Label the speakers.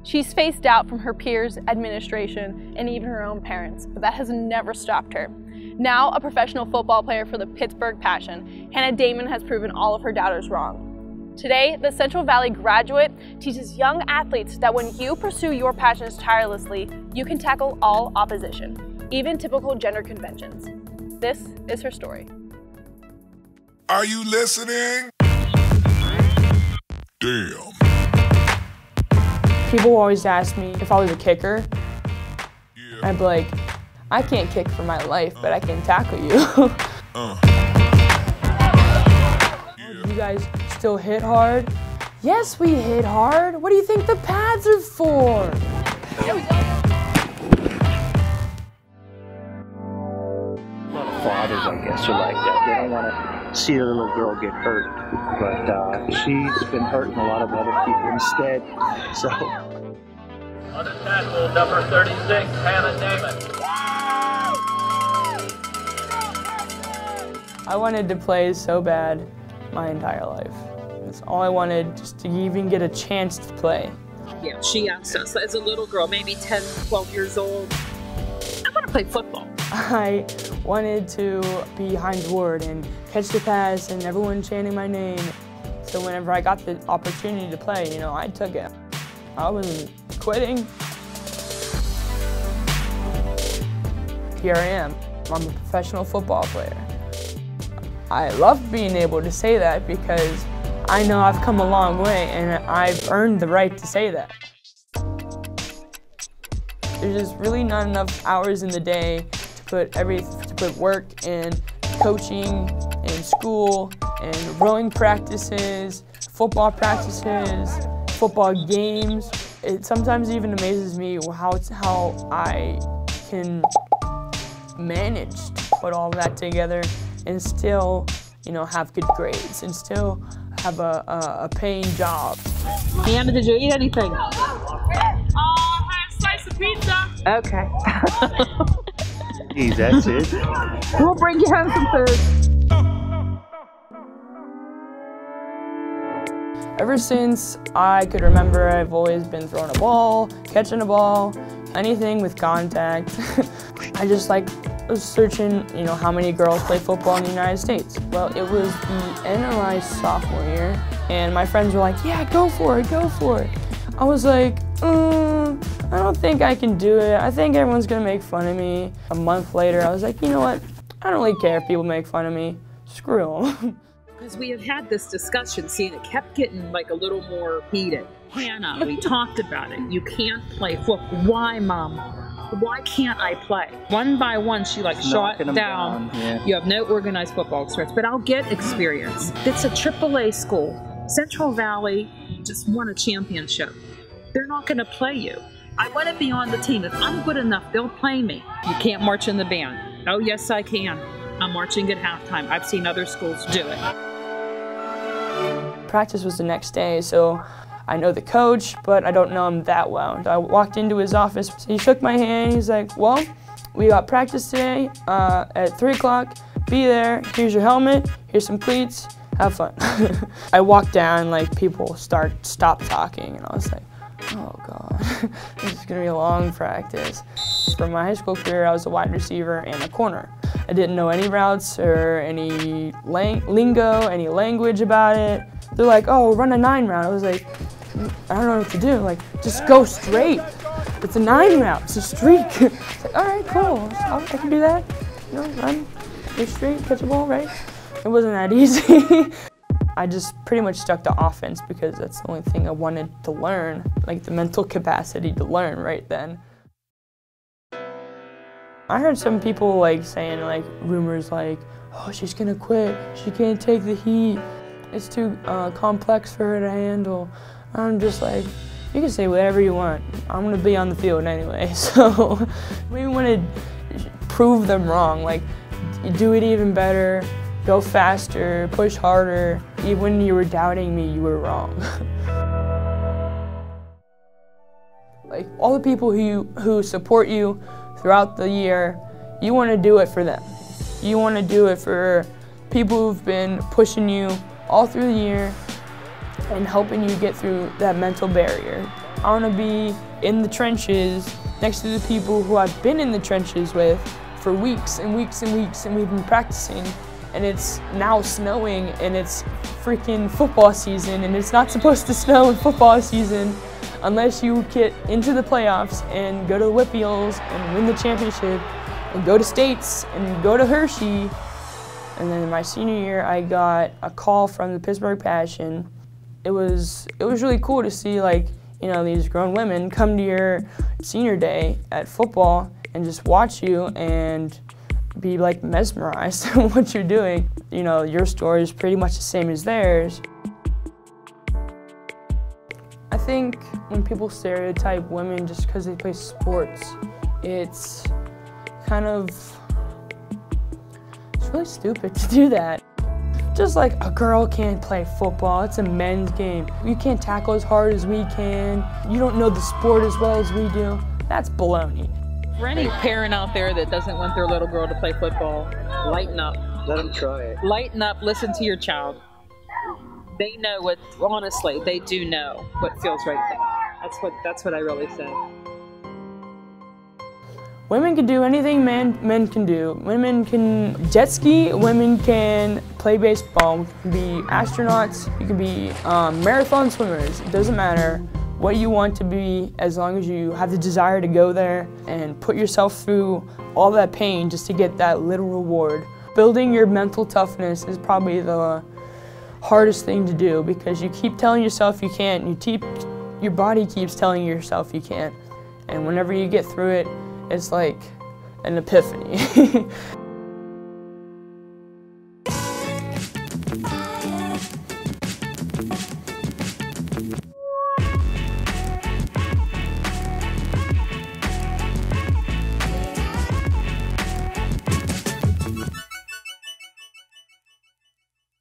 Speaker 1: She's faced doubt from her peers, administration, and even her own parents, but that has never stopped her. Now a professional football player for the Pittsburgh Passion, Hannah Daman has proven all of her doubters wrong. Today, the Central Valley graduate teaches young athletes that when you pursue your passions tirelessly, you can tackle all opposition, even typical gender conventions. This is her story.
Speaker 2: Are you listening? Damn.
Speaker 3: People always ask me if I was a kicker. Yeah. I'd be like, I can't kick for my life, but I can tackle you. You guys still hit hard? Yes, we hit hard. What do you think the pads are for?
Speaker 4: A lot of fathers, I guess, are like that. They don't want to see their little girl get hurt, but she's been hurting a lot of other people instead. So.
Speaker 5: On the tackle, number 36, Hannah Daman.
Speaker 3: I wanted to play so bad my entire life. That's all I wanted, just to even get a chance to play.
Speaker 6: Yeah, she asked us as a little girl, maybe 10, 12 years old, I want to play football. I
Speaker 3: wanted to be behind the word and catch the pass and everyone chanting my name. So whenever I got the opportunity to play, you know, I took it. I wasn't quitting. Here I am. I'm a professional football player. I love being able to say that because I know I've come a long way and I've earned the right to say that. There's just really not enough hours in the day to put work in coaching, in school, and rowing practices, football games. It sometimes even amazes me how I can manage to put all that together and still, you know, have good grades and still have a paying job.
Speaker 6: Hannah, did you eat anything?
Speaker 7: I had a slice of pizza.
Speaker 6: Okay.
Speaker 4: Geez, that's it.
Speaker 6: We'll bring you home some food.
Speaker 3: Ever since I could remember, I've always been throwing a ball, catching a ball, anything with contact. I just was searching, you know, how many girls play football in the United States. Well, it was the end of my sophomore year, and my friends were like, yeah, go for it, go for it. I was like, I don't think I can do it. I think everyone's gonna make fun of me. A month later, I was like, you know what? I don't really care if people make fun of me. Screw them.
Speaker 6: Because we have had this discussion, see, and it kept getting like a little more heated. Hannah, we talked about it. You can't play football. Why, Mom? Why can't I play? One by one, she shot down. Yeah. You have no organized football experience, but I'll get experience. It's a AAA school. Central Valley just won a championship. They're not going to play you. I want to be on the team. If I'm good enough, they'll play me. You can't march in the band. Oh, yes, I can. I'm marching at halftime. I've seen other schools do it.
Speaker 3: Practice was the next day, so I know the coach, but I don't know him that well. I walked into his office, he shook my hand, he's like, well, we got practice today at 3 o'clock, be there, here's your helmet, here's some cleats, have fun. I walked down, people stopped talking, and I was like, oh God, this is gonna be a long practice. For my high school career, I was a wide receiver and a corner. I didn't know any routes or any lingo, any language about it. They're like, oh, run a 9 route. I was like, I don't know what to do. Just go straight. It's a 9 route. It's a streak. It's like, all right, cool. I can do that. You know, run, go straight, catch a ball, right? It wasn't that easy. I just pretty much stuck to offense because that's the only thing I wanted to learn, the mental capacity to learn right then. I heard some people saying rumors oh, she's gonna quit. She can't take the heat. It's too complex for her to handle. I'm just like, you can say whatever you want. I'm gonna be on the field anyway. So we want to prove them wrong. Do it even better, go faster, push harder. Even when you were doubting me, you were wrong. All the people who support you throughout the year, you want to do it for them. You want to do it for people who've been pushing you all through the year and helping you get through that mental barrier. I want to be in the trenches next to the people who I've been in the trenches with for weeks and weeks and weeks, and we've been practicing, and it's now snowing, and it's freaking football season, and it's not supposed to snow in football season unless you get into the playoffs and go to the Whippeals and win the championship and go to states and go to Hershey. And then in my senior year, I got a call from the Pittsburgh Passion. It was really cool to see, like, you know, these grown women come to your senior day at football and just watch you and be like mesmerized at what you're doing. You know, your story is pretty much the same as theirs. I think when people stereotype women just because they play sports, it's really stupid to do that. Just like a girl can't play football, it's a men's game. You can't tackle as hard as we can. You don't know the sport as well as we do. That's baloney.
Speaker 6: For any parent out there that doesn't want their little girl to play football, lighten up.
Speaker 4: Let them try it.
Speaker 6: Lighten up, listen to your child. They know what, honestly, they do know what feels right for them. That's what I really say.
Speaker 3: Women can do anything men can do. Women can jet ski, women can play baseball, you can be astronauts, you can be marathon swimmers. It doesn't matter what you want to be as long as you have the desire to go there and put yourself through all that pain just to get that little reward. Building your mental toughness is probably the hardest thing to do because you keep telling yourself you can't, and your body keeps telling yourself you can't. And whenever you get through it, it's like an epiphany.